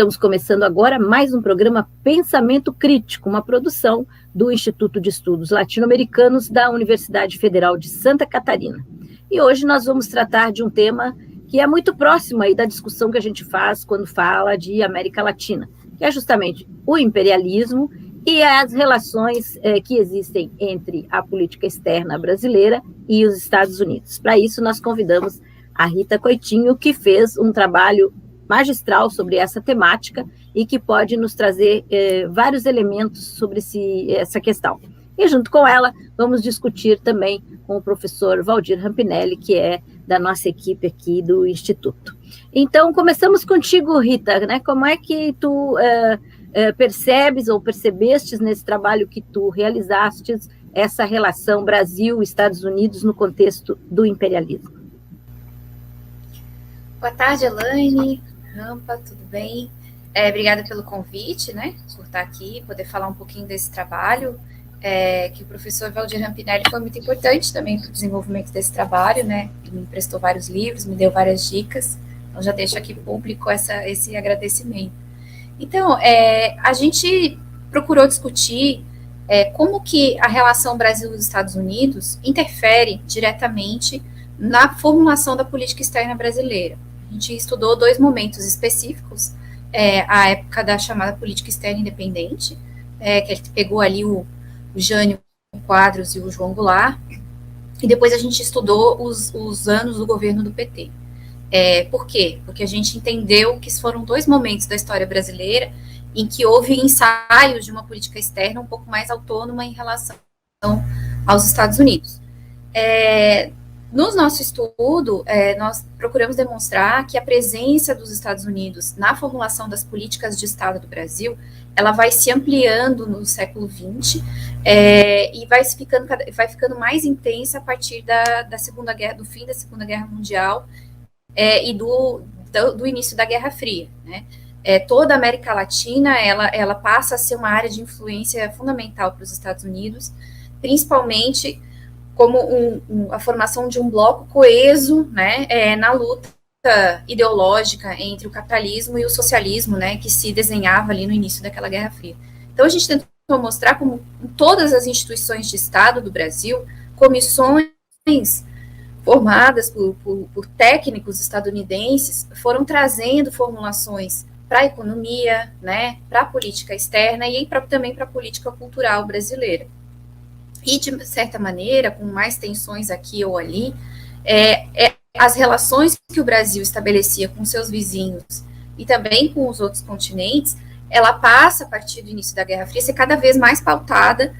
Estamos começando agora mais um programa Pensamento Crítico, uma produção do Instituto de Estudos Latino-Americanos da Universidade Federal de Santa Catarina. E hoje nós vamos tratar de um tema que é muito próximo aí da discussão que a gente faz quando fala de América Latina, que é justamente o imperialismo e as relações que existem entre a política externa brasileira e os Estados Unidos. Para isso, nós convidamos a Rita Coitinho, que fez um trabalho magistral sobre essa temática e que pode nos trazer vários elementos sobre essa questão. E junto com ela, vamos discutir também com o professor Valdir Rampinelli, que é da nossa equipe aqui do Instituto. Então, começamos contigo, Rita, né? Como é que tu percebes ou percebestes nesse trabalho que tu realizaste essa relação Brasil-Estados Unidos no contexto do imperialismo? Boa tarde, Elaine, Rampa, tudo bem? Obrigada pelo convite, né, por estar aqui, poder falar um pouquinho desse trabalho, que o professor Valdir Rampinelli foi muito importante também para o desenvolvimento desse trabalho, né, ele me emprestou vários livros, me deu várias dicas, então já deixo aqui público esse agradecimento. Então, a gente procurou discutir como que a relação Brasil-Estados Unidos interfere diretamente na formulação da política externa brasileira. A gente estudou dois momentos específicos, a época da chamada política externa independente, que a gente pegou ali o Jânio Quadros e o João Goulart, e depois a gente estudou os anos do governo do PT. Por quê? Porque a gente entendeu que foram dois momentos da história brasileira em que houve ensaios de uma política externa um pouco mais autônoma em relação aos Estados Unidos. No nosso estudo, nós procuramos demonstrar que a presença dos Estados Unidos na formulação das políticas de Estado do Brasil, ela vai se ampliando no século XX e vai ficando mais intensa a partir do fim da Segunda Guerra Mundial e do início da Guerra Fria, né? Toda a América Latina, ela passa a ser uma área de influência fundamental para os Estados Unidos, principalmente como a formação de um bloco coeso, né, na luta ideológica entre o capitalismo e o socialismo, né, que se desenhava ali no início daquela Guerra Fria. Então, a gente tentou mostrar como em todas as instituições de Estado do Brasil, comissões formadas por técnicos estadunidenses foram trazendo formulações para a economia, né, para a política externa e também para a política cultural brasileira. E, de certa maneira, com mais tensões aqui ou ali, as relações que o Brasil estabelecia com seus vizinhos e também com os outros continentes, ela passa, a partir do início da Guerra Fria, a ser cada vez mais pautada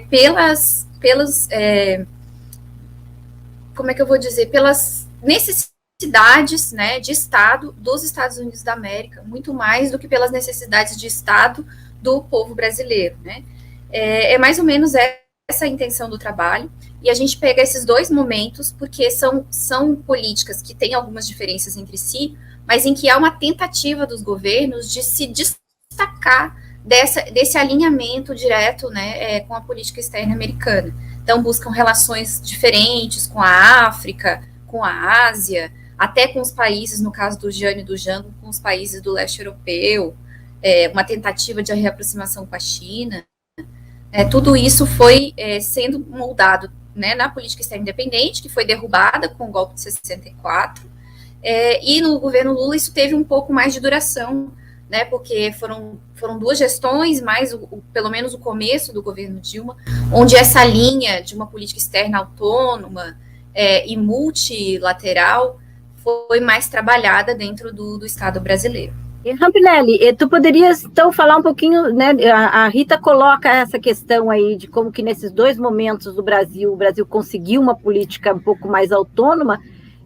pelas necessidades, né, de Estado dos Estados Unidos da América, muito mais do que pelas necessidades de Estado do povo brasileiro, né. Mais ou menos essa a intenção do trabalho, e a gente pega esses dois momentos, porque são políticas que têm algumas diferenças entre si, mas em que há uma tentativa dos governos de se destacar desse alinhamento direto, né, com a política externa americana. Então, buscam relações diferentes com a África, com a Ásia, até com os países, no caso do Jânio e do Jango, com os países do leste europeu, uma tentativa de reaproximação com a China. Tudo isso foi sendo moldado, né, na política externa independente, que foi derrubada com o golpe de 64, e no governo Lula isso teve um pouco mais de duração, né, porque foram duas gestões, mais pelo menos o começo do governo Dilma, onde essa linha de uma política externa autônoma e multilateral foi mais trabalhada dentro do Estado brasileiro. Rampinelli, tu poderias, então, falar um pouquinho, né, a Rita coloca essa questão aí de como que nesses dois momentos do Brasil, o Brasil conseguiu uma política um pouco mais autônoma,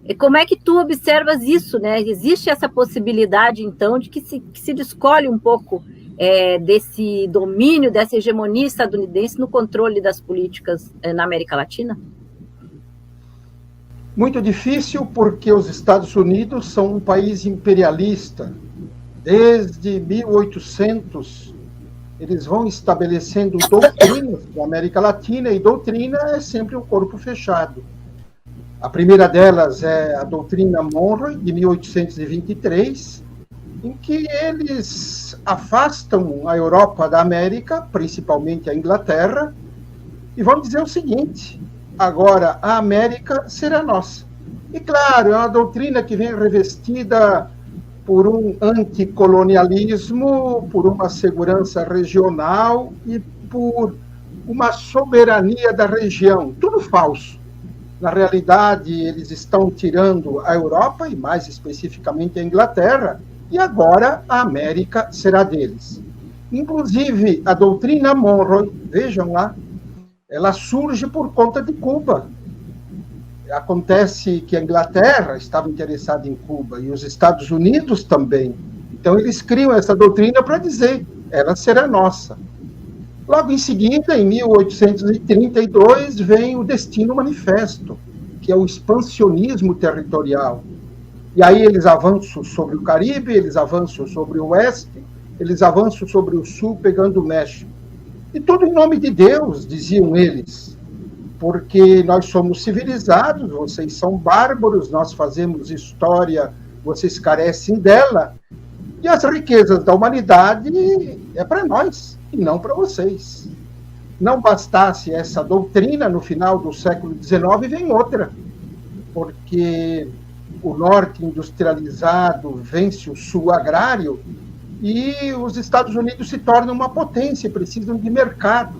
e como é que tu observas isso, né? Existe essa possibilidade, então, de que se descolhe um pouco desse domínio, dessa hegemonia estadunidense no controle das políticas na América Latina? Muito difícil, porque os Estados Unidos são um país imperialista. Desde 1800, eles vão estabelecendo doutrinas da América Latina, e doutrina é sempre um corpo fechado. A primeira delas é a doutrina Monroe, de 1823, em que eles afastam a Europa da América, principalmente a Inglaterra, e vão dizer o seguinte: agora a América será nossa. E claro, é uma doutrina que vem revestida por um anticolonialismo, por uma segurança regional e por uma soberania da região. Tudo falso. Na realidade, eles estão tirando a Europa, e mais especificamente a Inglaterra, e agora a América será deles. Inclusive, a doutrina Monroe, vejam lá, ela surge por conta de Cuba. Acontece que a Inglaterra estava interessada em Cuba e os Estados Unidos também. Então, eles criam essa doutrina para dizer, ela será nossa. Logo em seguida, em 1832, vem o Destino Manifesto, que é o expansionismo territorial. E aí eles avançam sobre o Caribe, eles avançam sobre o Oeste, eles avançam sobre o Sul, pegando o México. E tudo em nome de Deus, diziam eles, porque nós somos civilizados, vocês são bárbaros, nós fazemos história, vocês carecem dela, e as riquezas da humanidade é para nós, e não para vocês. Não bastasse essa doutrina, no final do século XIX vem outra, porque o norte industrializado vence o sul agrário e os Estados Unidos se tornam uma potência e precisam de mercado.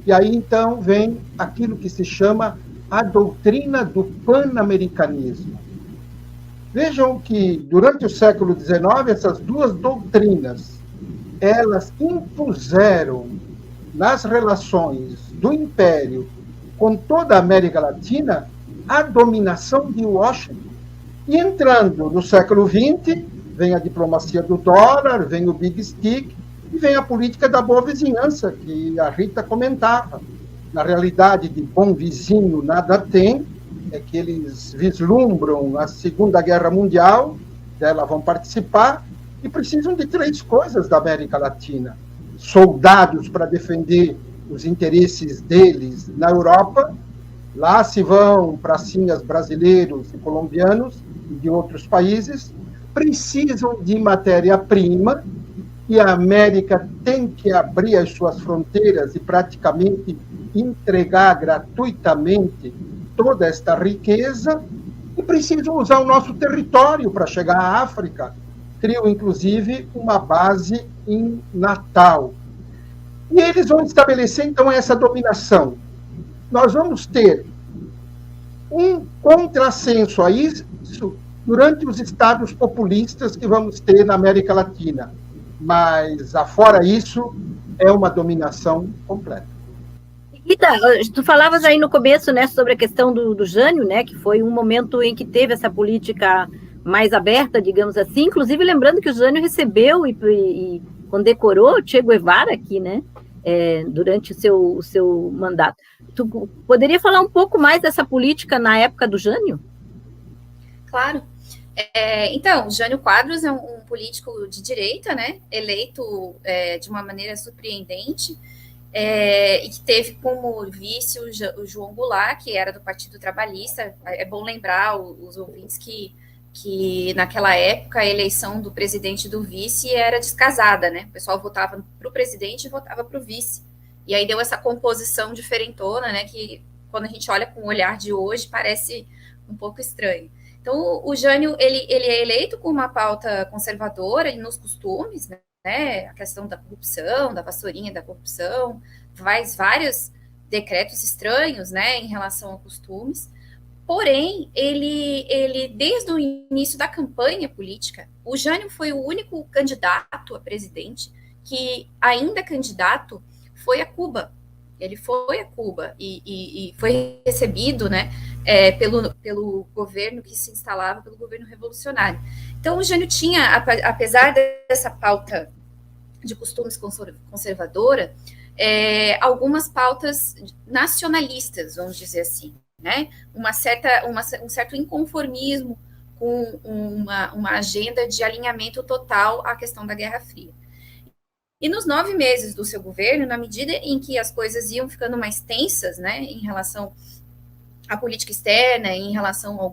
E aí, então, vem aquilo que se chama a doutrina do pan-americanismo. Vejam que, durante o século XIX, essas duas doutrinas, elas impuseram nas relações do Império com toda a América Latina a dominação de Washington. E entrando no século XX, vem a diplomacia do dólar, vem o Big Stick, e vem a política da boa vizinhança, que a Rita comentava. Na realidade, de bom vizinho nada tem, é que eles vislumbram a Segunda Guerra Mundial, dela vão participar, e precisam de três coisas da América Latina: soldados para defender os interesses deles na Europa, lá se vão pracinhas brasileiros e colombianos e de outros países, precisam de matéria-prima, e a América tem que abrir as suas fronteiras e praticamente entregar gratuitamente toda esta riqueza, e precisam usar o nosso território para chegar à África. Criam, inclusive, uma base em Natal. E eles vão estabelecer, então, essa dominação. Nós vamos ter um contrassenso a isso durante os estados populistas que vamos ter na América Latina. Mas, afora isso, é uma dominação completa. Rita, tu falavas aí no começo, né, sobre a questão do Jânio, né, que foi um momento em que teve essa política mais aberta, digamos assim, inclusive lembrando que o Jânio recebeu e condecorou Che Guevara aqui, né, durante o seu mandato. Tu poderia falar um pouco mais dessa política na época do Jânio? Claro. Então, Jânio Quadros é um político de direita, né, eleito de uma maneira surpreendente, e que teve como vice o João Goulart, que era do Partido Trabalhista. É bom lembrar os ouvintes que naquela época a eleição do presidente e do vice era descasada, né? O pessoal votava para o presidente e votava para o vice. E aí deu essa composição diferentona, né? Que quando a gente olha com o olhar de hoje parece um pouco estranho. Então, o Jânio, ele é eleito com uma pauta conservadora e nos costumes, né? A questão da corrupção, da vassourinha da corrupção, faz vários decretos estranhos, né, em relação a costumes. Porém, ele desde o início da campanha política, o Jânio foi o único candidato a presidente que, ainda candidato, foi a Cuba. Ele foi a Cuba e foi recebido, né, pelo governo que se instalava, pelo governo revolucionário. Então, o Jânio tinha, apesar dessa pauta de costumes conservadora, algumas pautas nacionalistas, vamos dizer assim, né? Um certo inconformismo com uma agenda de alinhamento total à questão da Guerra Fria. E nos 9 meses do seu governo, na medida em que as coisas iam ficando mais tensas, né, em relação à política externa, em relação a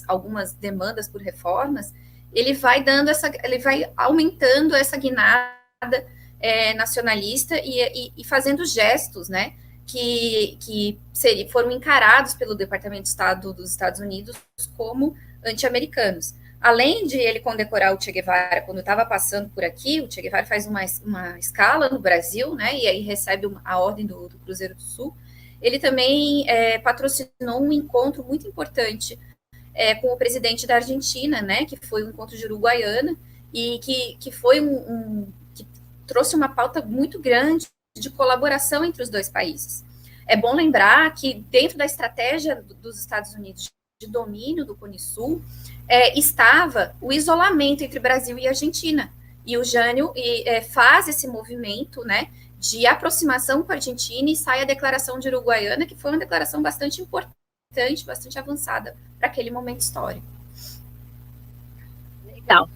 algumas demandas por reformas, ele vai aumentando essa guinada nacionalista e fazendo gestos, né, que foram encarados pelo Departamento de Estado dos Estados Unidos como anti-americanos. Além de ele condecorar o Che Guevara quando estava passando por aqui, o Che Guevara faz uma escala no Brasil, né, e aí recebe a ordem do Cruzeiro do Sul. Ele também patrocinou um encontro muito importante com o presidente da Argentina, né, que foi um encontro de Uruguaiana, e que foi que trouxe uma pauta muito grande de colaboração entre os dois países. É bom lembrar que dentro da estratégia dos Estados Unidos de domínio do Cone Sul, estava o isolamento entre Brasil e Argentina, e o Jânio faz esse movimento, né, de aproximação com a Argentina, e sai a Declaração de Uruguaiana, que foi uma declaração bastante importante, bastante avançada para aquele momento histórico. Legal.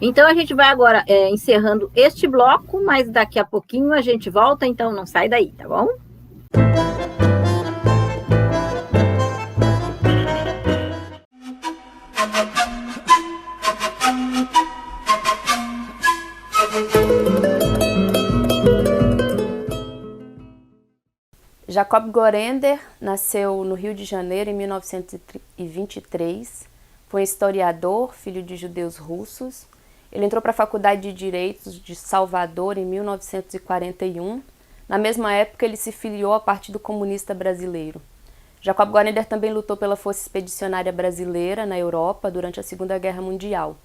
Então, a gente vai agora encerrando este bloco, mas daqui a pouquinho a gente volta, então não sai daí, tá bom? Jacob Gorender nasceu no Rio de Janeiro em 1923, foi historiador, filho de judeus russos. Ele entrou para a Faculdade de Direitos de Salvador em 1941. Na mesma época, ele se filiou ao Partido Comunista Brasileiro. Jacob Gorender também lutou pela Força Expedicionária Brasileira na Europa durante a Segunda Guerra Mundial.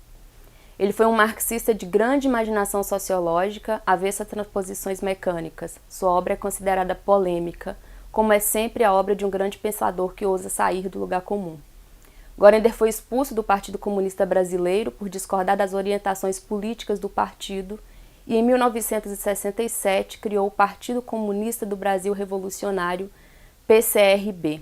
Ele foi um marxista de grande imaginação sociológica, avessa a transposições mecânicas. Sua obra é considerada polêmica, como é sempre a obra de um grande pensador que ousa sair do lugar comum. Gorender foi expulso do Partido Comunista Brasileiro por discordar das orientações políticas do partido e, em 1967, criou o Partido Comunista do Brasil Revolucionário, PCRB.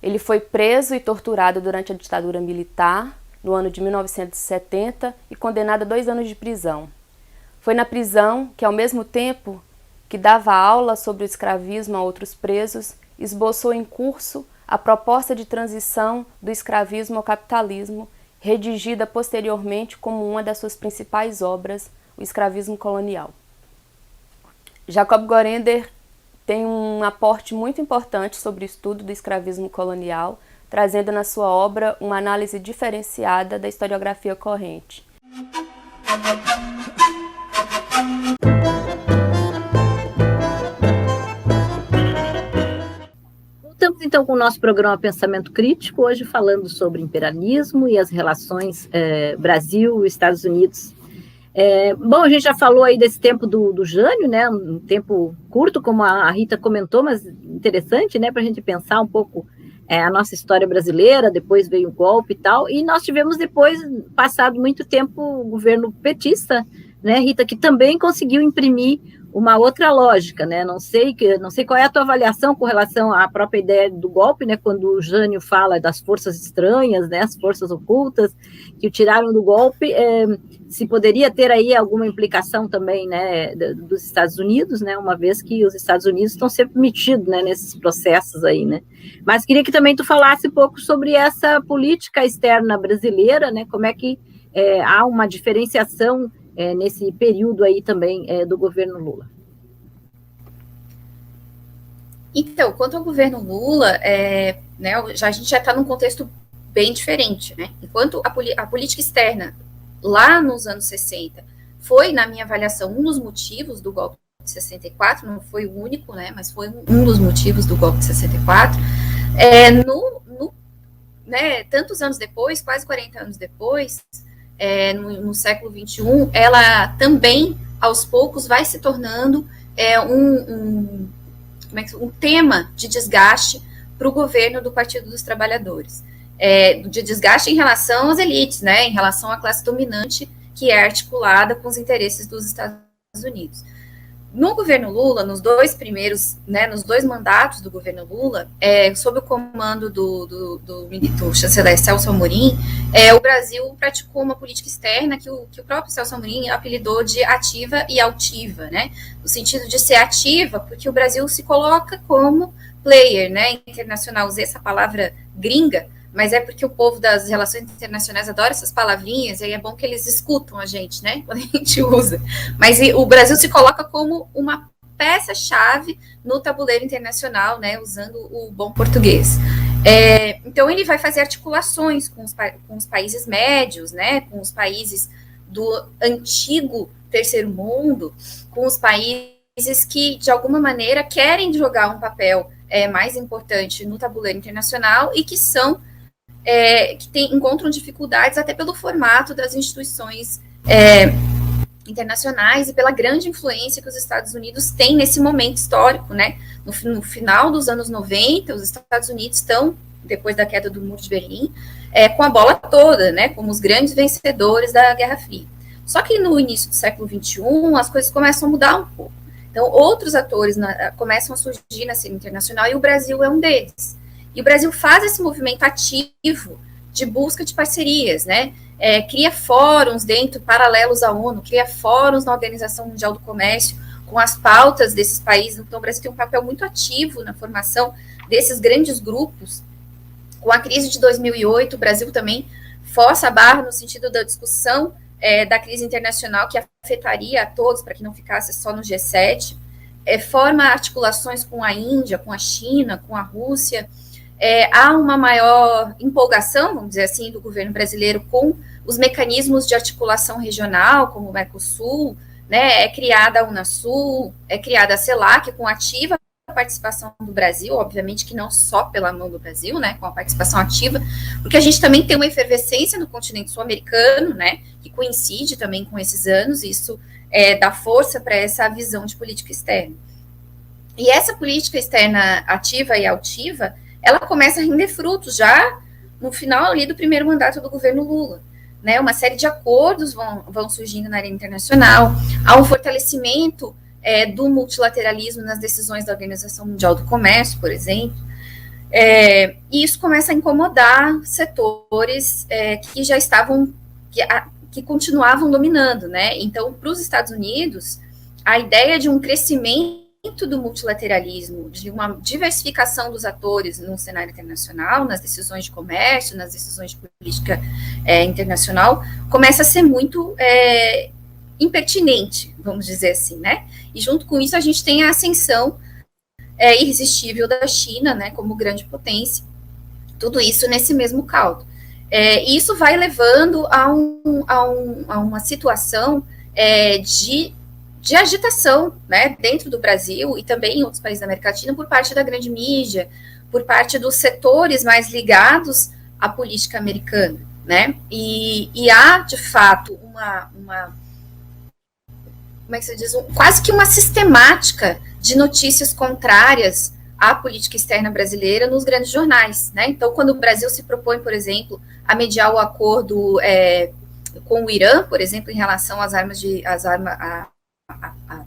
Ele foi preso e torturado durante a ditadura militar, no ano de 1970, e condenado a 2 anos de prisão. Foi na prisão que, ao mesmo tempo que dava aula sobre o escravismo a outros presos, esboçou em curso a proposta de transição do escravismo ao capitalismo, redigida posteriormente como uma das suas principais obras, O Escravismo Colonial. Jacob Gorender tem um aporte muito importante sobre o estudo do escravismo colonial, trazendo na sua obra uma análise diferenciada da historiografia corrente. Voltamos então com o nosso programa Pensamento Crítico, hoje falando sobre imperialismo e as relações Brasil e Estados Unidos. Bom, a gente já falou aí desse tempo do Jânio, né, um tempo curto, como a Rita comentou, mas interessante, né, para a gente pensar um pouco a nossa história brasileira. Depois veio o golpe e tal, e nós tivemos depois, passado muito tempo, o governo petista, né, Rita, que também conseguiu imprimir uma outra lógica, né? Não sei qual é a tua avaliação com relação à própria ideia do golpe, né? Quando o Jânio fala das forças estranhas, né? As forças ocultas que o tiraram do golpe, se poderia ter aí alguma implicação também, né? Dos Estados Unidos, né? Uma vez que os Estados Unidos estão sempre metidos, né? Nesses processos aí, né? Mas queria que também tu falasse um pouco sobre essa política externa brasileira, né? Como é que há uma diferenciação nesse período aí também do governo Lula. Então, quanto ao governo Lula, né, a gente já está num contexto bem diferente, né? Enquanto a política externa, lá nos anos 60, foi, na minha avaliação, um dos motivos do golpe de 64, não foi o único, né, mas foi um dos motivos do golpe de 64, né, tantos anos depois, quase 40 anos depois, no século XXI, ela também, aos poucos, vai se tornando um tema de desgaste para o governo do Partido dos Trabalhadores. De desgaste em relação às elites, né, em relação à classe dominante que é articulada com os interesses dos Estados Unidos. No governo Lula, nos dois primeiros, né, nos dois mandatos do governo Lula, sob o comando do chanceler Celso Amorim, o Brasil praticou uma política externa que o próprio Celso Amorim apelidou de ativa e altiva, né, no sentido de ser ativa, porque o Brasil se coloca como player, né, internacional. Usei essa palavra gringa, mas é porque o povo das relações internacionais adora essas palavrinhas, e aí é bom que eles escutam a gente, né, quando a gente usa. Mas o Brasil se coloca como uma peça-chave no tabuleiro internacional, né, usando o bom português. Então, ele vai fazer articulações com os países médios, né, com os países do antigo terceiro mundo, com os países que, de alguma maneira, querem jogar um papel mais importante no tabuleiro internacional e que são encontram dificuldades até pelo formato das instituições internacionais e pela grande influência que os Estados Unidos têm nesse momento histórico, né? No final dos anos 90, os Estados Unidos estão, depois da queda do Muro de Berlim, com a bola toda, né? Como os grandes vencedores da Guerra Fria. Só que no início do século XXI, as coisas começam a mudar um pouco. Então, outros atores começam a surgir na cena internacional e o Brasil é um deles. E o Brasil faz esse movimento ativo de busca de parcerias, né? Cria fóruns paralelos à ONU, cria fóruns na Organização Mundial do Comércio, com as pautas desses países. Então, o Brasil tem um papel muito ativo na formação desses grandes grupos. Com a crise de 2008, o Brasil também força a barra no sentido da discussão da crise internacional que afetaria a todos, para que não ficasse só no G7. Forma articulações com a Índia, com a China, com a Rússia. Há uma maior empolgação, vamos dizer assim, do governo brasileiro com os mecanismos de articulação regional, como o Mercosul, né? É criada a Unasul, é criada a CELAC, com ativa participação do Brasil, obviamente que não só pela mão do Brasil, né, com a participação ativa, porque a gente também tem uma efervescência no continente sul-americano, né, que coincide também com esses anos, e isso dá força para essa visão de política externa. E essa política externa ativa e altiva, ela começa a render frutos já no final ali do primeiro mandato do governo Lula, né, uma série de acordos vão surgindo na área internacional, há um fortalecimento do multilateralismo nas decisões da Organização Mundial do Comércio, por exemplo, e isso começa a incomodar setores que já estavam, que continuavam dominando, né? Então, para os Estados Unidos, a ideia de um crescimento do multilateralismo, de uma diversificação dos atores no cenário internacional, nas decisões de comércio, nas decisões de política internacional, começa a ser muito impertinente, vamos dizer assim, né? E junto com isso a gente tem a ascensão irresistível da China, né, como grande potência, tudo isso nesse mesmo caldo. E isso vai levando a uma situação de agitação, né, dentro do Brasil e também em outros países da América Latina por parte da grande mídia, por parte dos setores mais ligados à política americana, né? E há, de fato, como é que se diz, quase que uma sistemática de notícias contrárias à política externa brasileira nos grandes jornais, né? Então, quando o Brasil se propõe, por exemplo, a mediar o acordo com o Irã, por exemplo, em relação às armas à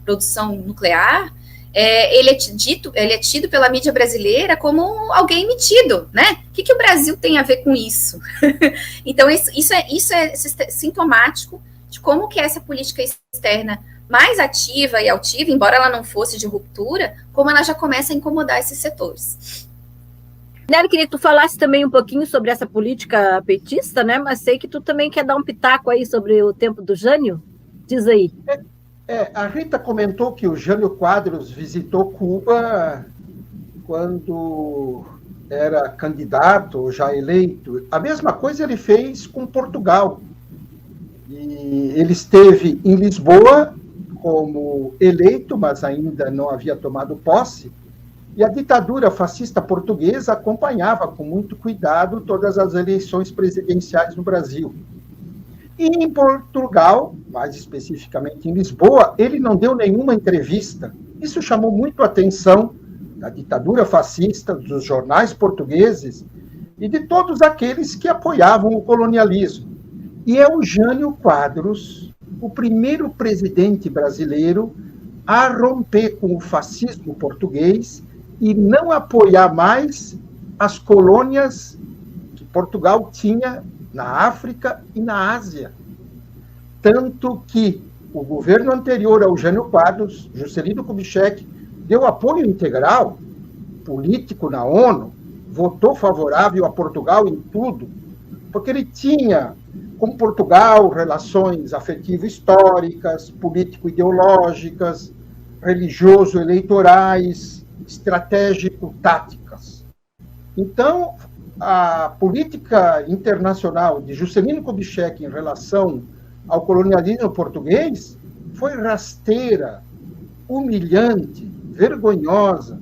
produção nuclear, ele é tido pela mídia brasileira como alguém metido, né? O que o Brasil tem a ver com isso? Então, isso é sintomático de como que essa política externa mais ativa e altiva, embora ela não fosse de ruptura, como ela já começa a incomodar esses setores. Nélio, queria que tu falasse também um pouquinho sobre essa política petista, né? Mas sei que tu também quer dar um pitaco aí sobre o tempo do Jânio. Diz aí. A Rita comentou que o Jânio Quadros visitou Cuba quando era candidato, já eleito. A mesma coisa ele fez com Portugal. E ele esteve em Lisboa como eleito, mas ainda não havia tomado posse, e a ditadura fascista portuguesa acompanhava com muito cuidado todas as eleições presidenciais no Brasil. E em Portugal, mais especificamente em Lisboa, ele não deu nenhuma entrevista. Isso chamou muito a atenção da ditadura fascista, dos jornais portugueses e de todos aqueles que apoiavam o colonialismo. E é o Jânio Quadros, o primeiro presidente brasileiro a romper com o fascismo português e não apoiar mais as colônias que Portugal tinha na África e na Ásia. Tanto que o governo anterior ao Jânio Quadros, Juscelino Kubitschek, deu apoio integral político na ONU, votou favorável a Portugal em tudo, porque ele tinha com Portugal relações afetivo-históricas, político-ideológicas, religioso-eleitorais, estratégico-táticas. Então, a política internacional de Juscelino Kubitschek em relação ao colonialismo português foi rasteira, humilhante, vergonhosa.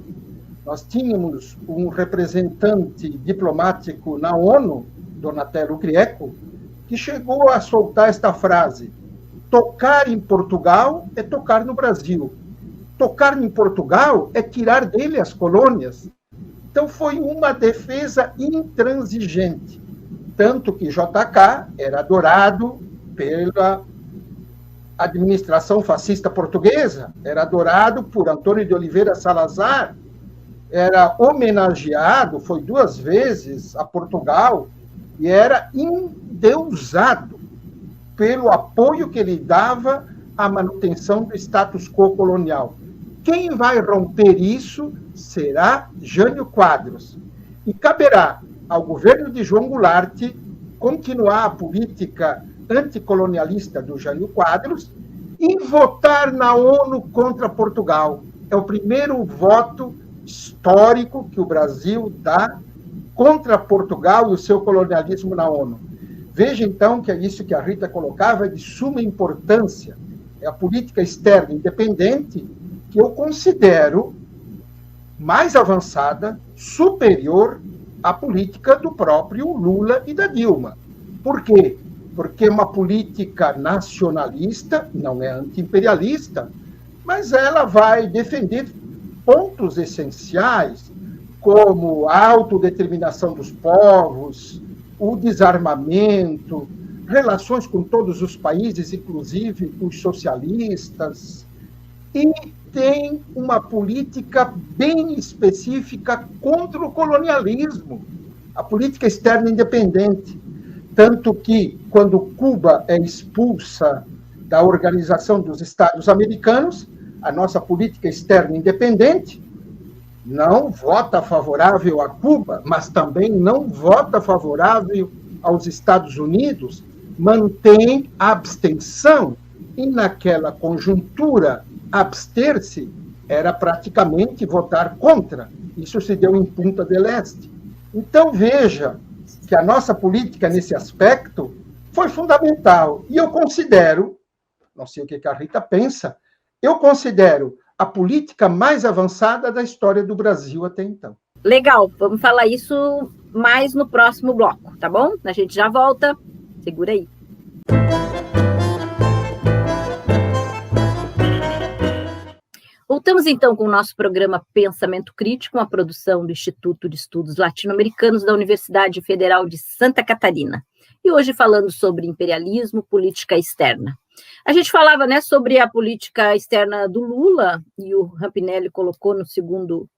Nós tínhamos um representante diplomático na ONU, Donatello Grieco, que chegou a soltar esta frase: tocar em Portugal é tocar no Brasil. Tocar em Portugal é tirar dele as colônias. Então, foi uma defesa intransigente. Tanto que JK era adorado pela administração fascista portuguesa, era adorado por Antônio de Oliveira Salazar, era homenageado, foi 2 vezes a Portugal, e era endeusado pelo apoio que ele dava à manutenção do status quo colonial. Quem vai romper isso será Jânio Quadros. E caberá ao governo de João Goulart continuar a política anticolonialista do Jânio Quadros e votar na ONU contra Portugal. É o primeiro voto histórico que o Brasil dá contra Portugal e o seu colonialismo na ONU. Veja, então, que é isso que a Rita colocava, é de suma importância. É a política externa independente que eu considero mais avançada, superior à política do próprio Lula e da Dilma. Por quê? Porque uma política nacionalista não é anti-imperialista, mas ela vai defender pontos essenciais, como a autodeterminação dos povos, o desarmamento, relações com todos os países, inclusive os socialistas, e tem uma política bem específica contra o colonialismo, a política externa independente. Tanto que, quando Cuba é expulsa da Organização dos Estados Americanos, a nossa política externa independente não vota favorável a Cuba, mas também não vota favorável aos Estados Unidos, mantém a abstenção, e naquela conjuntura, abster-se era praticamente votar contra. Isso se deu em Punta del Este. Então, veja que a nossa política, nesse aspecto, foi fundamental. E eu considero, não sei o que a Rita pensa, eu considero a política mais avançada da história do Brasil até então. Legal, vamos falar isso mais no próximo bloco, tá bom? A gente já volta, segura aí. Voltamos então com o nosso programa Pensamento Crítico, uma produção do Instituto de Estudos Latino-Americanos da Universidade Federal de Santa Catarina. E hoje falando sobre imperialismo, política externa. A gente falava, né, sobre a política externa do Lula, e o Rampinelli colocou no segundo,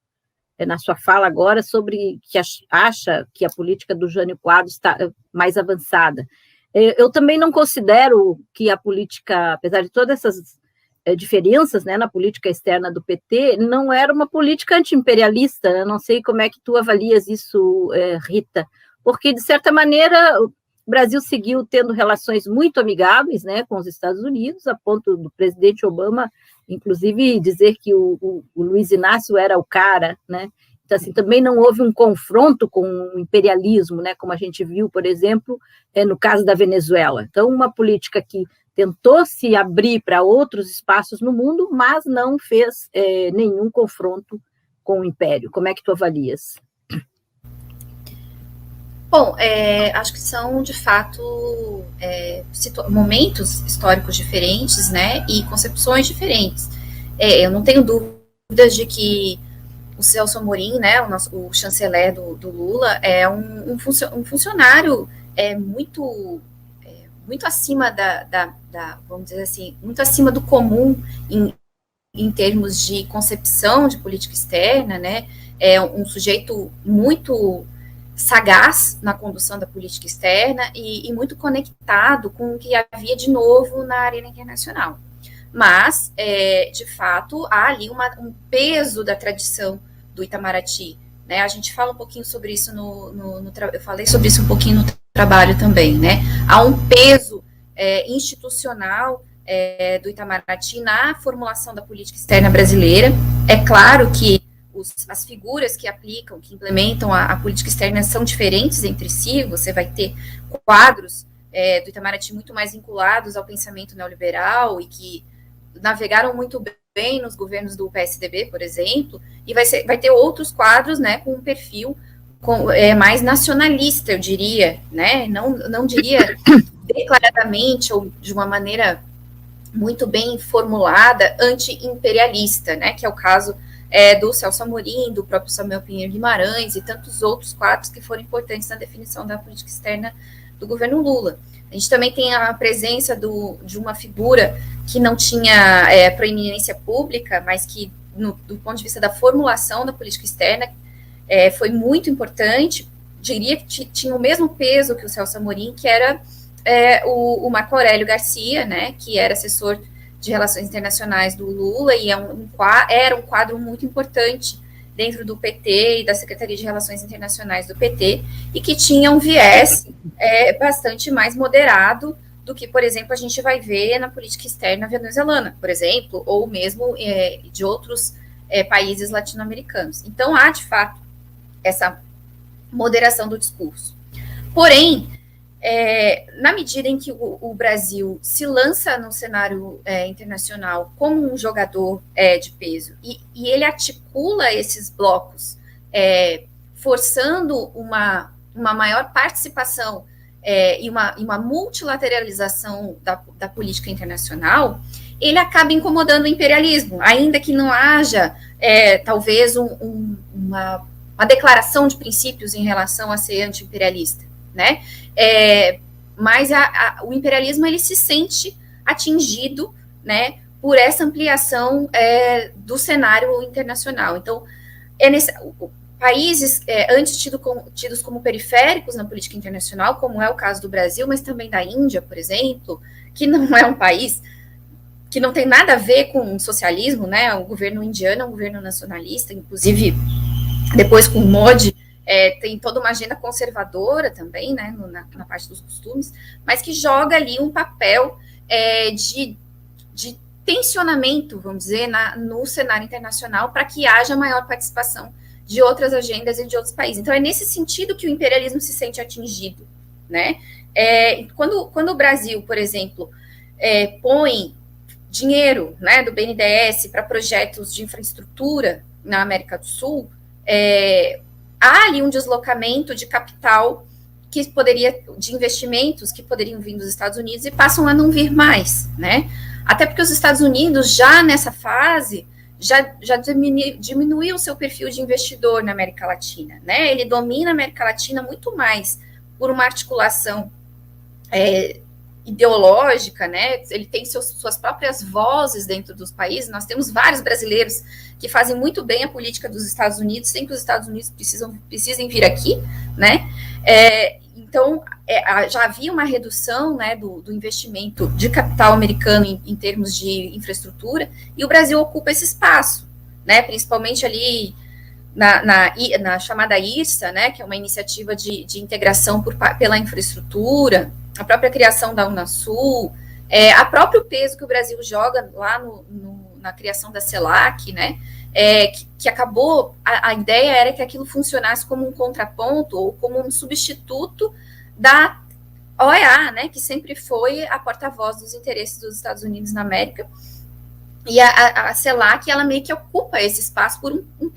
na sua fala agora, sobre que acha que a política do Jânio Quadros está mais avançada. Eu também não considero que a política, apesar de todas essas diferenças, né, na política externa do PT, não era uma política anti-imperialista. Eu não sei como é que tu avalias isso, Rita, porque, de certa maneira, o Brasil seguiu tendo relações muito amigáveis, né, com os Estados Unidos, a ponto do presidente Obama, inclusive, dizer que o Luiz Inácio era o cara, né? Então, assim, também não houve um confronto com o imperialismo, né, como a gente viu, por exemplo, no caso da Venezuela. Então, uma política que tentou se abrir para outros espaços no mundo, mas não fez nenhum confronto com o Império. Como é que tu avalias? Bom, acho que são, de fato, momentos históricos diferentes, né, e concepções diferentes. Eu não tenho dúvidas de que o Celso Amorim, né, o chanceler do Lula, é um funcionário muito acima vamos dizer assim, muito acima do comum em termos de concepção de política externa, né? É um sujeito muito sagaz na condução da política externa e muito conectado com o que havia de novo na arena internacional. Mas, de fato, há ali um peso da tradição do Itamaraty né? A gente fala um pouquinho sobre isso eu falei sobre isso um pouquinho no trabalho também, né? Há um peso institucional do Itamaraty na formulação da política externa brasileira. É claro que as figuras que aplicam, que implementam a política externa são diferentes entre si. Você vai ter quadros do Itamaraty muito mais vinculados ao pensamento neoliberal e que navegaram muito bem nos governos do PSDB, por exemplo, e vai ter outros quadros, né, com um perfil mais nacionalista, eu diria, né, não diria declaradamente ou de uma maneira muito bem formulada, anti-imperialista, né, que é o caso do Celso Amorim, do próprio Samuel Pinheiro Guimarães e tantos outros quadros que foram importantes na definição da política externa do governo Lula. A gente também tem a presença de uma figura que não tinha proeminência pública, mas que, do ponto de vista da formulação da política externa, foi muito importante, diria que tinha o mesmo peso que o Celso Amorim, que era o Marco Aurélio Garcia, né, que era assessor de Relações Internacionais do Lula, e era um quadro muito importante dentro do PT e da Secretaria de Relações Internacionais do PT, e que tinha um viés bastante mais moderado do que, por exemplo, a gente vai ver na política externa venezuelana, por exemplo, ou mesmo de outros países latino-americanos. Então, há, de fato, essa moderação do discurso. Porém, na medida em que o Brasil se lança no cenário internacional como um jogador de peso, e ele articula esses blocos, forçando uma maior participação e uma multilateralização da política internacional, ele acaba incomodando o imperialismo, ainda que não haja, talvez, uma declaração de princípios em relação a ser anti-imperialista, né? Mas o imperialismo, ele se sente atingido, né, por essa ampliação do cenário internacional. Então, países antes tidos como periféricos na política internacional, como é o caso do Brasil, mas também da Índia, por exemplo, que não é um país que não tem nada a ver com socialismo, né? O governo indiano é um governo nacionalista, inclusive depois com o Modi, tem toda uma agenda conservadora também, né, na parte dos costumes, mas que joga ali um papel de tensionamento, vamos dizer, no cenário internacional, para que haja maior participação de outras agendas e de outros países. Então, é nesse sentido que o imperialismo se sente atingido, né? Quando o Brasil, por exemplo, põe dinheiro, né, do BNDES para projetos de infraestrutura na América do Sul, há ali um deslocamento de capital de investimentos que poderiam vir dos Estados Unidos e passam a não vir mais, né? Até porque os Estados Unidos, já nessa fase, já diminuiu o seu perfil de investidor na América Latina, né? Ele domina a América Latina muito mais por uma articulação ideológica, né? Ele tem suas próprias vozes dentro dos países. Nós temos vários brasileiros que fazem muito bem a política dos Estados Unidos, sem que os Estados Unidos precisem vir aqui, né? Então, já havia uma redução, né, do investimento de capital americano em termos de infraestrutura, e o Brasil ocupa esse espaço, né? Principalmente ali na chamada IRSA, né, que é uma iniciativa de integração pela infraestrutura, a própria criação da Unasul, a próprio peso que o Brasil joga lá na criação da CELAC, né, que acabou, a ideia era que aquilo funcionasse como um contraponto ou como um substituto da OEA, né, que sempre foi a porta-voz dos interesses dos Estados Unidos na América, e a CELAC, ela meio que ocupa esse espaço por um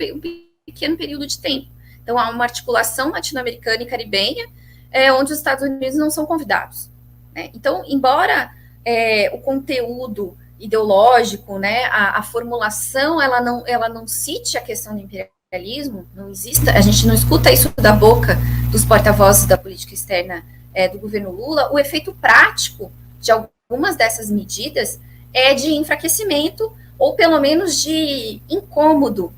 pequeno período de tempo. Então, há uma articulação latino-americana e caribenha, onde os Estados Unidos não são convidados, né? Então, embora o conteúdo ideológico, né, a formulação, ela não cite a questão do imperialismo, a gente não escuta isso da boca dos porta-vozes da política externa do governo Lula, o efeito prático de algumas dessas medidas é de enfraquecimento, ou pelo menos de incômodo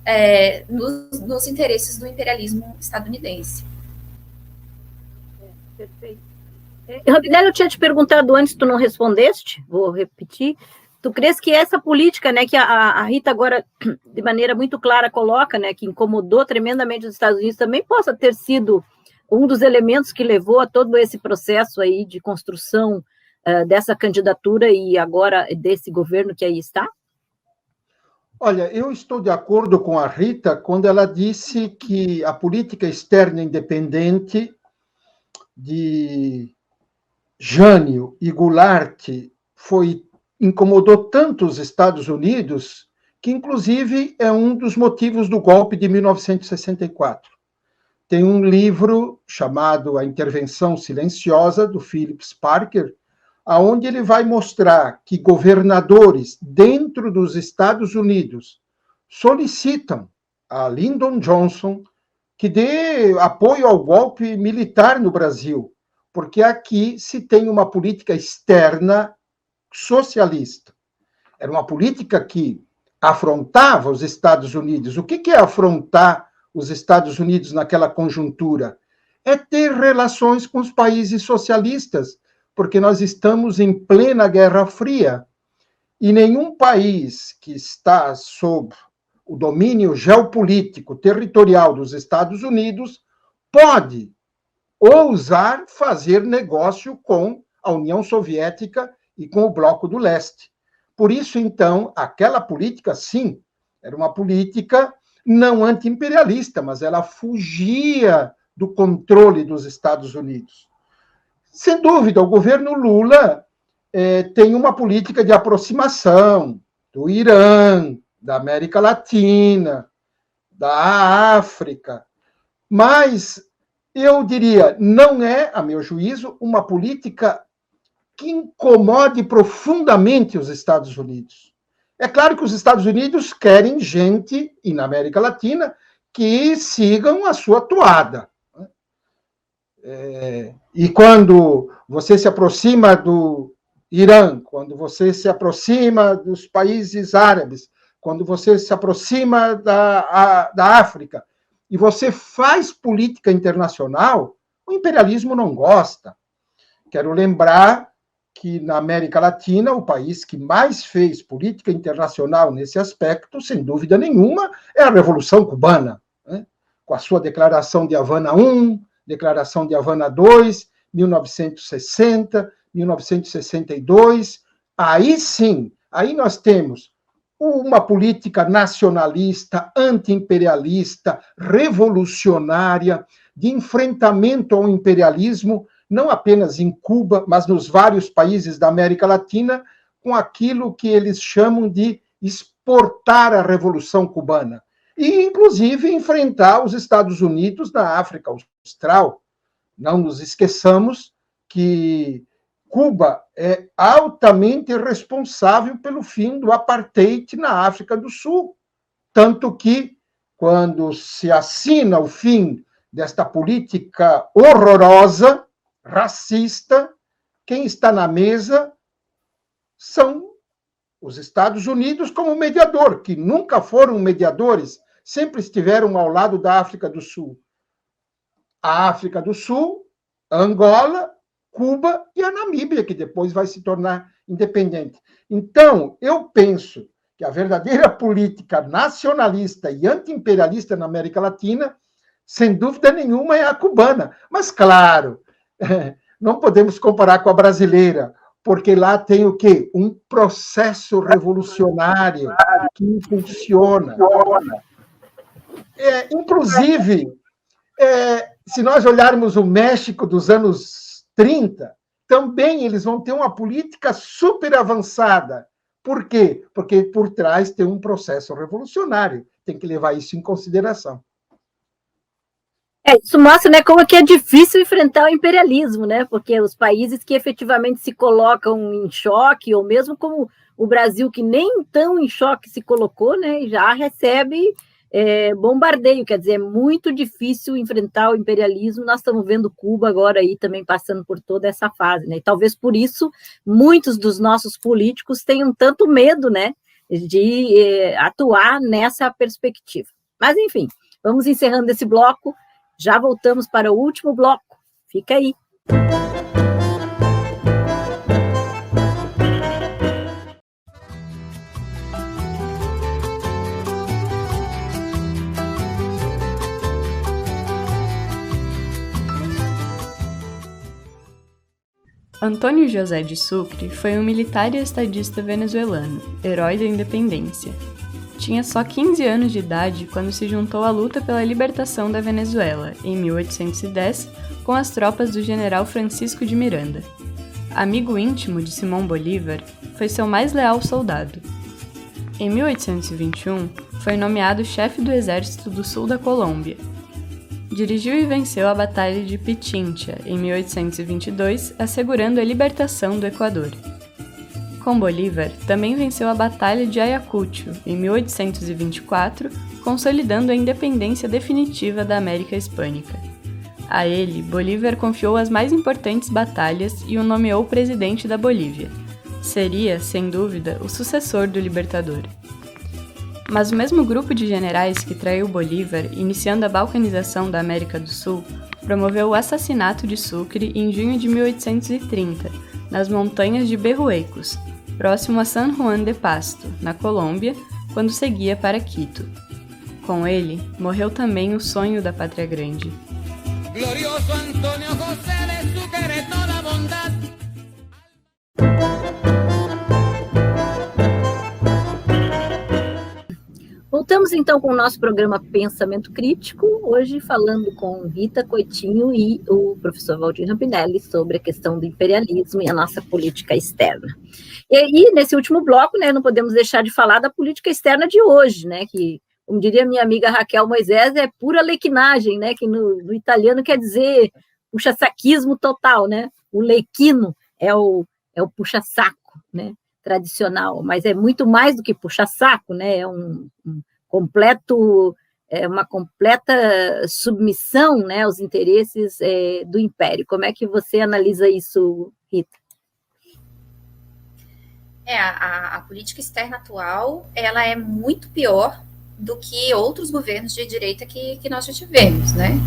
nos interesses do imperialismo estadunidense. Perfeito. Rampinelli, eu tinha te perguntado antes, tu não respondeste, vou repetir. Tu crês que essa política, né, que a Rita agora, de maneira muito clara, coloca, né, que incomodou tremendamente os Estados Unidos, também possa ter sido um dos elementos que levou a todo esse processo aí de construção dessa candidatura e agora desse governo que aí está? Olha, eu estou de acordo com a Rita quando ela disse que a política externa independente de Jânio e Goulart incomodou tanto os Estados Unidos que, inclusive, é um dos motivos do golpe de 1964. Tem um livro chamado A Intervenção Silenciosa, do Phillips Parker, onde ele vai mostrar que governadores dentro dos Estados Unidos solicitam a Lyndon Johnson que dê apoio ao golpe militar no Brasil, porque aqui se tem uma política externa socialista. Era uma política que afrontava os Estados Unidos. O que é afrontar os Estados Unidos naquela conjuntura? É ter relações com os países socialistas, porque nós estamos em plena Guerra Fria e nenhum país que está sob o domínio geopolítico territorial dos Estados Unidos pode ousar fazer negócio com a União Soviética e com o Bloco do Leste. Por isso, então, aquela política, sim, era uma política não anti-imperialista, mas ela fugia do controle dos Estados Unidos. Sem dúvida, o governo Lula tem uma política de aproximação do Irã, da América Latina, da África, mas eu diria, não é, a meu juízo, uma política que incomode profundamente os Estados Unidos. É claro que os Estados Unidos querem gente, e na América Latina, que sigam a sua toada. E quando você se aproxima do Irã, quando você se aproxima dos países árabes, quando você se aproxima da África, e você faz política internacional, o imperialismo não gosta. Quero lembrar que na América Latina, o país que mais fez política internacional nesse aspecto, sem dúvida nenhuma, é a Revolução Cubana, né? Com a sua Declaração de Havana I, Declaração de Havana II, 1960, 1962. Aí sim, aí nós temos uma política nacionalista, anti-imperialista, revolucionária, de enfrentamento ao imperialismo, não apenas em Cuba, mas nos vários países da América Latina, com aquilo que eles chamam de exportar a Revolução Cubana. E, inclusive, enfrentar os Estados Unidos na África Austral. Não nos esqueçamos que Cuba é altamente responsável pelo fim do apartheid na África do Sul. Tanto que, quando se assina o fim desta política horrorosa, racista, quem está na mesa são os Estados Unidos como mediador, que nunca foram mediadores, sempre estiveram ao lado da África do Sul. A África do Sul, Angola, Cuba e a Namíbia, que depois vai se tornar independente. Então, eu penso que a verdadeira política nacionalista e anti-imperialista na América Latina, sem dúvida nenhuma, é a cubana. Mas, claro, não podemos comparar com a brasileira, porque lá tem o quê? Um processo revolucionário que impulsiona. Inclusive, se nós olharmos o México dos anos 30, também eles vão ter uma política super avançada. Por quê? Porque por trás tem um processo revolucionário. Tem que levar isso em consideração. Isso mostra, né, como que é difícil enfrentar o imperialismo, né? Porque os países que efetivamente se colocam em choque, ou mesmo como o Brasil, que nem tão em choque se colocou, né, já recebe bombardeio, quer dizer, é muito difícil enfrentar o imperialismo. Nós estamos vendo Cuba agora aí também passando por toda essa fase, né? E talvez por isso muitos dos nossos políticos tenham tanto medo, né, de atuar nessa perspectiva. Mas, enfim, vamos encerrando esse bloco. Já voltamos para o último bloco. Fica aí. Antônio José de Sucre foi um militar e estadista venezuelano, herói da independência. Tinha só 15 anos de idade quando se juntou à luta pela libertação da Venezuela, em 1810, com as tropas do general Francisco de Miranda. Amigo íntimo de Simão Bolívar, foi seu mais leal soldado. Em 1821, foi nomeado chefe do exército do sul da Colômbia. Dirigiu e venceu a Batalha de Pichincha, em 1822, assegurando a libertação do Equador. Com Bolívar, também venceu a Batalha de Ayacucho, em 1824, consolidando a independência definitiva da América Hispânica. A ele, Bolívar confiou as mais importantes batalhas e o nomeou presidente da Bolívia. Seria, sem dúvida, o sucessor do libertador. Mas o mesmo grupo de generais que traiu Bolívar, iniciando a balcanização da América do Sul, promoveu o assassinato de Sucre em junho de 1830, nas montanhas de Berruecos, próximo a San Juan de Pasto, na Colômbia, quando seguia para Quito. Com ele, morreu também o sonho da Pátria Grande. Glorioso Antônio José de Sucre e toda a bondade. Voltamos então com o nosso programa Pensamento Crítico, hoje falando com Rita Coutinho e o professor Valdir Rampinelli sobre a questão do imperialismo e a nossa política externa. E nesse último bloco, né, não podemos deixar de falar da política externa de hoje, né, que, como diria minha amiga Raquel Moisés, é pura lequinagem, né, que no italiano quer dizer puxa-saquismo total, né, o lequino é o puxa-saco, né, tradicional, mas é muito mais do que puxa-saco, né, é uma completa submissão, né, aos interesses do império. Como é que você analisa isso, Rita? A política externa atual, ela é muito pior do que outros governos de direita que nós já tivemos, né?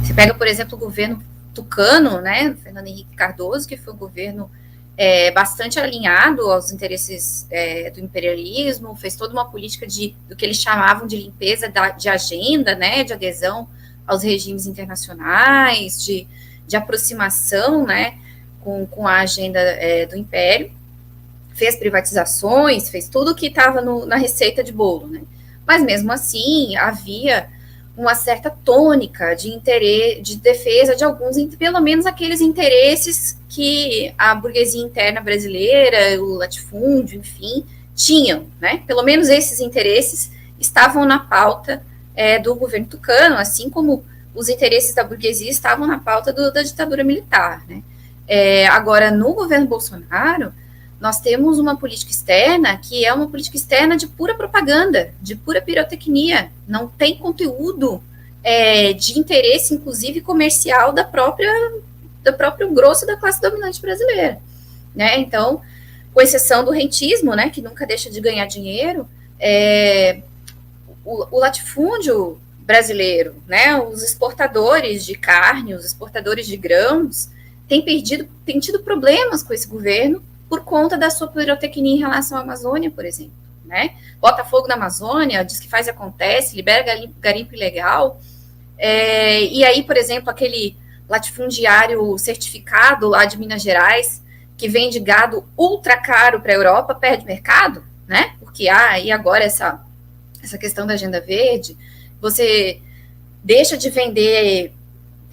Você pega, por exemplo, o governo tucano, né, Fernando Henrique Cardoso, que foi um governo bastante alinhado aos interesses do imperialismo, fez toda uma política do que eles chamavam de limpeza de agenda, né, de adesão aos regimes internacionais, de aproximação, né, com a agenda do império, fez privatizações, fez tudo o que estava na receita de bolo, né, mas mesmo assim havia uma certa tônica de defesa de alguns, pelo menos aqueles interesses que a burguesia interna brasileira, o latifúndio, enfim, tinham, né? Pelo menos esses interesses estavam na pauta do governo tucano, assim como os interesses da burguesia estavam na pauta da ditadura militar, né? Agora, no governo Bolsonaro, nós temos uma política externa que é uma política externa de pura propaganda, de pura pirotecnia, não tem conteúdo de interesse, inclusive comercial, do próprio grosso da classe dominante brasileira, né? Então, com exceção do rentismo, né, que nunca deixa de ganhar dinheiro, o latifúndio brasileiro, né, os exportadores de carne, os exportadores de grãos, têm tido problemas com esse governo, por conta da sua pirotecnia em relação à Amazônia, por exemplo, né? Bota fogo na Amazônia, diz que faz e acontece, libera garimpo ilegal, e aí, por exemplo, aquele latifundiário certificado lá de Minas Gerais, que vende gado ultra caro para a Europa, perde mercado, né? Porque e agora essa questão da agenda verde, você deixa de vender.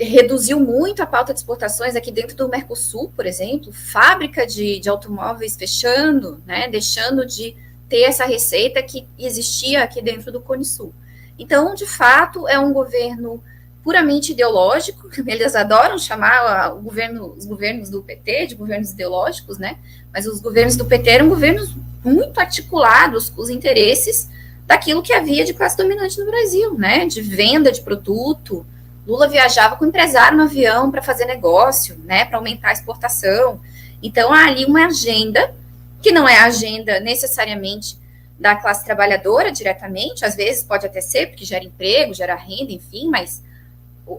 Reduziu muito a pauta de exportações aqui dentro do Mercosul, por exemplo, fábrica de automóveis fechando, né, deixando de ter essa receita que existia aqui dentro do Cone Sul. Então, de fato, é um governo puramente ideológico, eles adoram chamar os governos do PT de governos ideológicos, né, mas os governos do PT eram governos muito articulados com os interesses daquilo que havia de classe dominante no Brasil, né, de venda de produto. Lula viajava com o empresário no avião para fazer negócio, né, para aumentar a exportação. Então, há ali uma agenda, que não é a agenda necessariamente da classe trabalhadora diretamente, às vezes pode até ser, porque gera emprego, gera renda, enfim, mas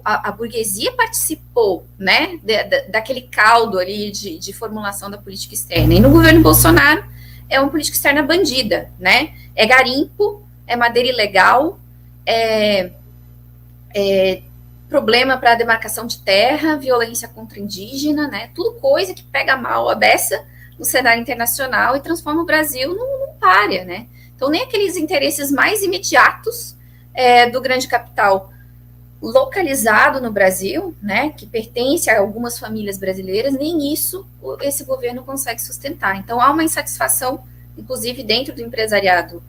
a burguesia participou, né, daquele caldo ali de formulação da política externa. E no governo Bolsonaro é uma política externa bandida, né, é garimpo, é madeira ilegal, problema para a demarcação de terra, violência contra indígena, né? Tudo coisa que pega mal a beça no cenário internacional e transforma o Brasil num pária, né? Então, nem aqueles interesses mais imediatos do grande capital localizado no Brasil, né, que pertence a algumas famílias brasileiras, nem isso esse governo consegue sustentar. Então, há uma insatisfação, inclusive dentro do empresariado,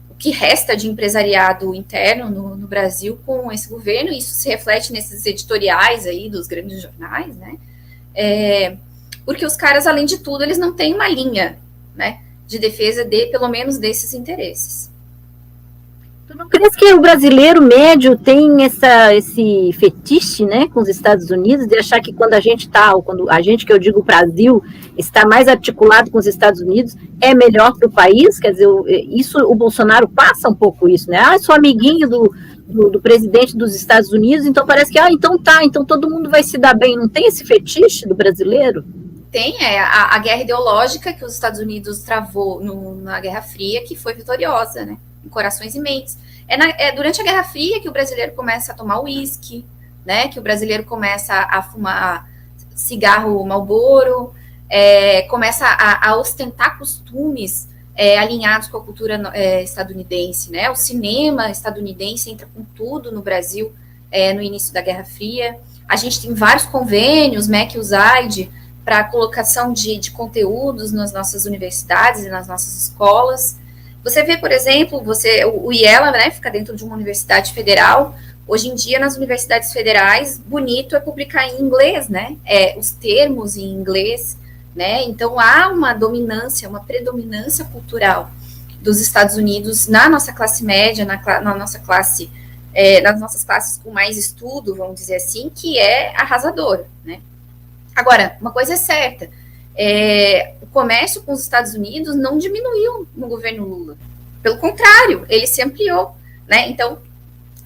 o que resta de empresariado interno no Brasil com esse governo, isso se reflete nesses editoriais aí dos grandes jornais, né, porque os caras, além de tudo, eles não têm uma linha, né, de defesa pelo menos, desses interesses. Tu não crees que o brasileiro médio tem esse fetiche, né, com os Estados Unidos, de achar que quando a gente está, ou quando a gente, que eu digo o Brasil, está mais articulado com os Estados Unidos, é melhor para o país? Quer dizer, isso, o Bolsonaro passa um pouco isso, né? Ah, sou amiguinho do presidente dos Estados Unidos, então parece que, então todo mundo vai se dar bem. Não tem esse fetiche do brasileiro? Tem, a guerra ideológica que os Estados Unidos travou na Guerra Fria, que foi vitoriosa, né? Em corações e mentes. Durante a Guerra Fria que o brasileiro começa a tomar uísque, né? Que o brasileiro começa a fumar cigarro Marlboro, começa a ostentar costumes alinhados com a cultura estadunidense, né? O cinema estadunidense entra com tudo no Brasil no início da Guerra Fria. A gente tem vários convênios, MEC e USAID, para a colocação de conteúdos nas nossas universidades e nas nossas escolas. Você vê, por exemplo, o IELA, né, fica dentro de uma universidade federal. Hoje em dia, nas universidades federais, bonito é publicar em inglês, né? Os termos em inglês, né? Então, há uma dominância, uma predominância cultural dos Estados Unidos na nossa classe média, na nossa classe, nas nossas classes com mais estudo, vamos dizer assim, que é arrasadora, né? Agora, uma coisa é certa, o comércio com os Estados Unidos não diminuiu no governo Lula. Pelo contrário, ele se ampliou, né? Então,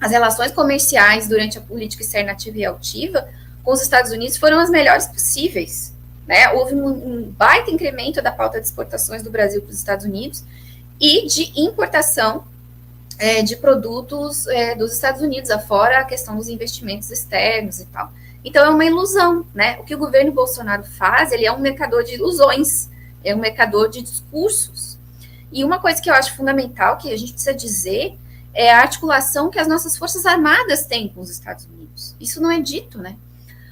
as relações comerciais durante a política externa ativa e altiva com os Estados Unidos foram as melhores possíveis, né? Houve um baita incremento da pauta de exportações do Brasil para os Estados Unidos e de importação de produtos dos Estados Unidos, afora a questão dos investimentos externos e tal. Então, é uma ilusão, né? O que o governo Bolsonaro faz, ele é um mercador de ilusões, é um mercador de discursos. E uma coisa que eu acho fundamental, que a gente precisa dizer, é a articulação que as nossas Forças Armadas têm com os Estados Unidos. Isso não é dito, né?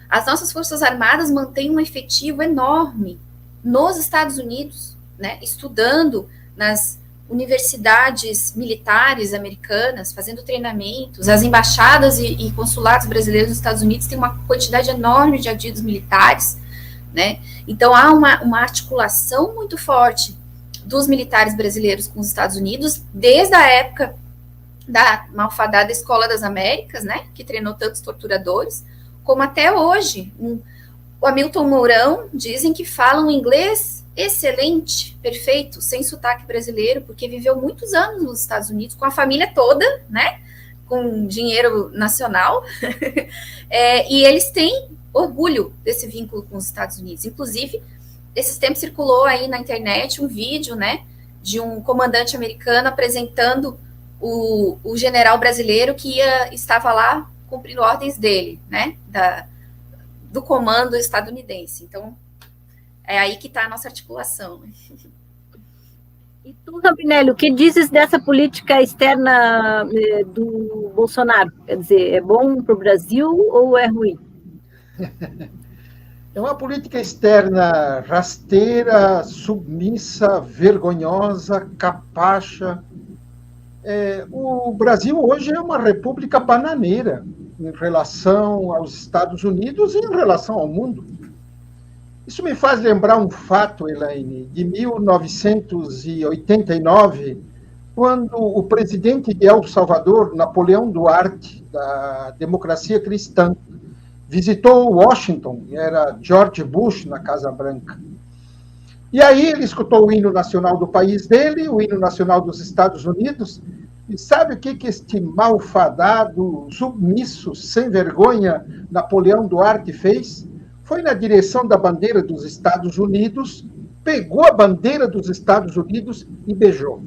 As nossas Forças Armadas mantêm um efetivo enorme nos Estados Unidos, né? Estudando nas universidades militares americanas, fazendo treinamentos. As embaixadas e consulados brasileiros nos Estados Unidos têm uma quantidade enorme de adidos militares, né? Então, há uma articulação muito forte dos militares brasileiros com os Estados Unidos, desde a época da malfadada Escola das Américas, né? Que treinou tantos torturadores, como até hoje. O Hamilton Mourão dizem que falam inglês excelente, perfeito, sem sotaque brasileiro, porque viveu muitos anos nos Estados Unidos, com a família toda, né, com dinheiro nacional, e eles têm orgulho desse vínculo com os Estados Unidos. Inclusive, esses tempos circulou aí na internet um vídeo, né, de um comandante americano apresentando o general brasileiro que estava lá cumprindo ordens dele, né, do comando estadunidense. Então, é aí que está a nossa articulação. E tu, Rampinelli, o que dizes dessa política externa do Bolsonaro? Quer dizer, é bom para o Brasil ou é ruim? É uma política externa rasteira, submissa, vergonhosa, capacha. O Brasil hoje é uma república bananeira em relação aos Estados Unidos e em relação ao mundo. Isso me faz lembrar um fato, Elaine, de 1989, quando o presidente de El Salvador, Napoleão Duarte, da democracia cristã, visitou Washington, era George Bush na Casa Branca. E aí ele escutou o hino nacional do país dele, o hino nacional dos Estados Unidos, e sabe o que este malfadado, submisso, sem vergonha, Napoleão Duarte fez? Foi na direção da bandeira dos Estados Unidos, pegou a bandeira dos Estados Unidos e beijou.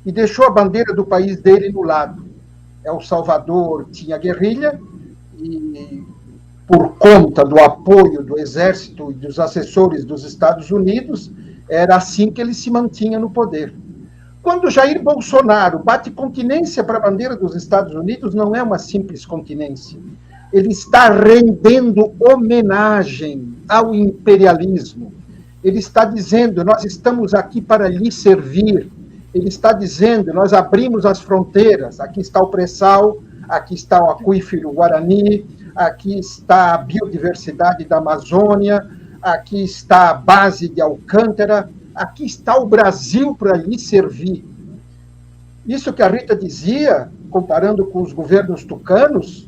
E deixou a bandeira do país dele no lado. El Salvador tinha guerrilha, e por conta do apoio do exército e dos assessores dos Estados Unidos, era assim que ele se mantinha no poder. Quando Jair Bolsonaro bate continência para a bandeira dos Estados Unidos, não é uma simples continência. Ele está rendendo homenagem ao imperialismo. Ele está dizendo, nós estamos aqui para lhe servir. Ele está dizendo, nós abrimos as fronteiras. Aqui está o pré-sal, aqui está o aquífero Guarani, aqui está a biodiversidade da Amazônia, aqui está a base de Alcântara, aqui está o Brasil para lhe servir. Isso que a Rita dizia, comparando com os governos tucanos,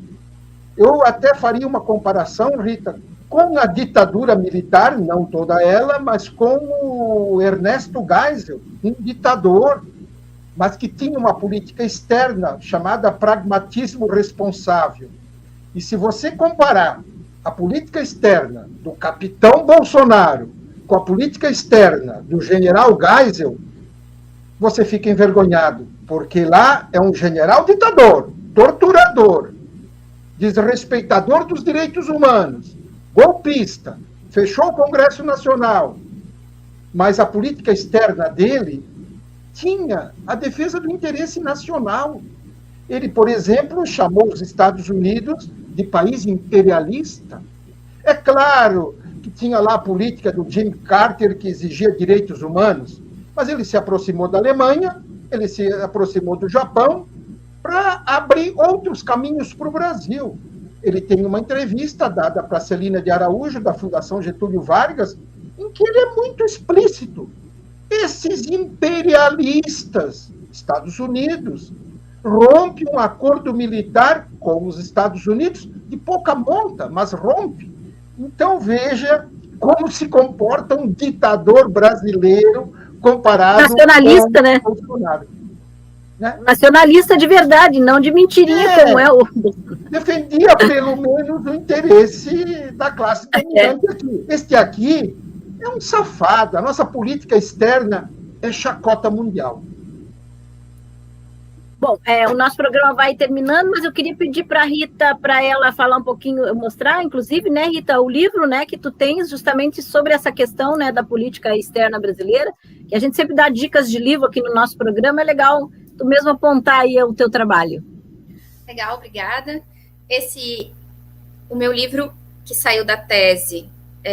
eu até faria uma comparação, Rita, com a ditadura militar, não toda ela, mas com o Ernesto Geisel, um ditador, mas que tinha uma política externa chamada pragmatismo responsável. E se você comparar a política externa do capitão Bolsonaro com a política externa do general Geisel, você fica envergonhado, porque lá é um general ditador, torturador, desrespeitador dos direitos humanos, golpista, fechou o Congresso Nacional, mas a política externa dele tinha a defesa do interesse nacional. Ele, por exemplo, chamou os Estados Unidos de país imperialista. É claro que tinha lá a política do Jimmy Carter, que exigia direitos humanos, mas ele se aproximou da Alemanha, ele se aproximou do Japão, para abrir outros caminhos para o Brasil. Ele tem uma entrevista dada para Celina de Araújo, da Fundação Getúlio Vargas, em que ele é muito explícito. Esses imperialistas, Estados Unidos, rompe um acordo militar com os Estados Unidos, de pouca monta, mas rompe. Então, veja como se comporta um ditador brasileiro comparado nacionalista, né? Bolsonaro. Né? Nacionalista de verdade, não de mentirinha, como é o... Defendia, pelo menos, o interesse da classe dominante aqui. Este aqui é um safado. A nossa política externa é chacota mundial. Bom, o nosso programa vai terminando, mas eu queria pedir para a Rita, para ela falar um pouquinho, mostrar, inclusive, né, Rita, o livro, né, que tu tens justamente sobre essa questão, né, da política externa brasileira, que a gente sempre dá dicas de livro aqui no nosso programa, é legal tu mesmo apontar aí o teu trabalho. Legal, obrigada. O meu livro que saiu da tese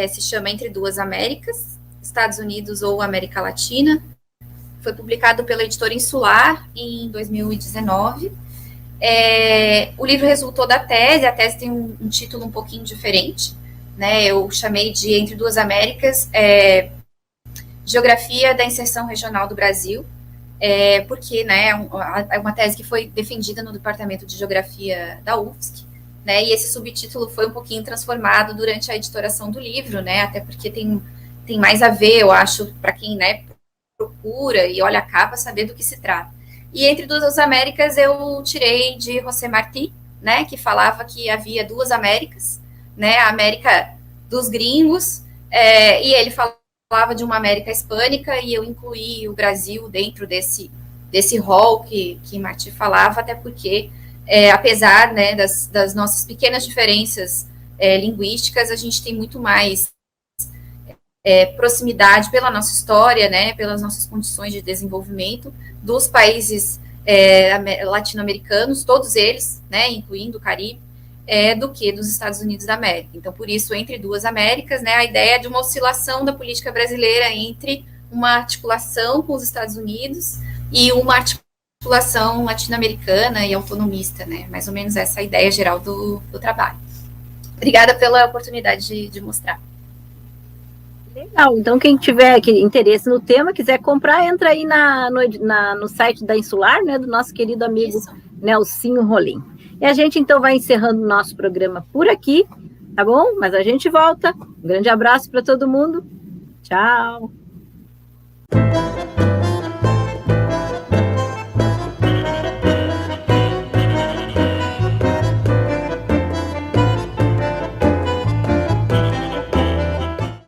se chama Entre Duas Américas, Estados Unidos ou América Latina. Foi publicado pela editora Insular em 2019. O livro resultou da tese, a tese tem um título um pouquinho diferente, né? Eu chamei de Entre Duas Américas, Geografia da Inserção Regional do Brasil, porque, né, é uma tese que foi defendida no Departamento de Geografia da UFSC, né, e esse subtítulo foi um pouquinho transformado durante a editoração do livro, né, até porque tem mais a ver, eu acho, para quem, né, procura e olha a capa, saber do que se trata. E Entre Duas Américas eu tirei de José Martí, né, que falava que havia duas Américas, né, a América dos gringos, e ele falava de uma América hispânica, e eu incluí o Brasil dentro desse rol que Martí falava, até porque, apesar, né, das nossas pequenas diferenças linguísticas, a gente tem muito mais proximidade pela nossa história, né, pelas nossas condições de desenvolvimento dos países latino-americanos, todos eles, né, incluindo o Caribe, do que dos Estados Unidos da América. Então, por isso, Entre Duas Américas, né, a ideia de uma oscilação da política brasileira entre uma articulação com os Estados Unidos e uma articulação latino-americana e autonomista, né, mais ou menos essa é a ideia geral do trabalho. Obrigada pela oportunidade de mostrar. Legal, então quem tiver interesse no tema, quiser comprar, entra aí no site da Insular, né, do nosso querido amigo Nelsinho Rolim. E a gente, então, vai encerrando o nosso programa por aqui, tá bom? Mas a gente volta. Um grande abraço para todo mundo. Tchau.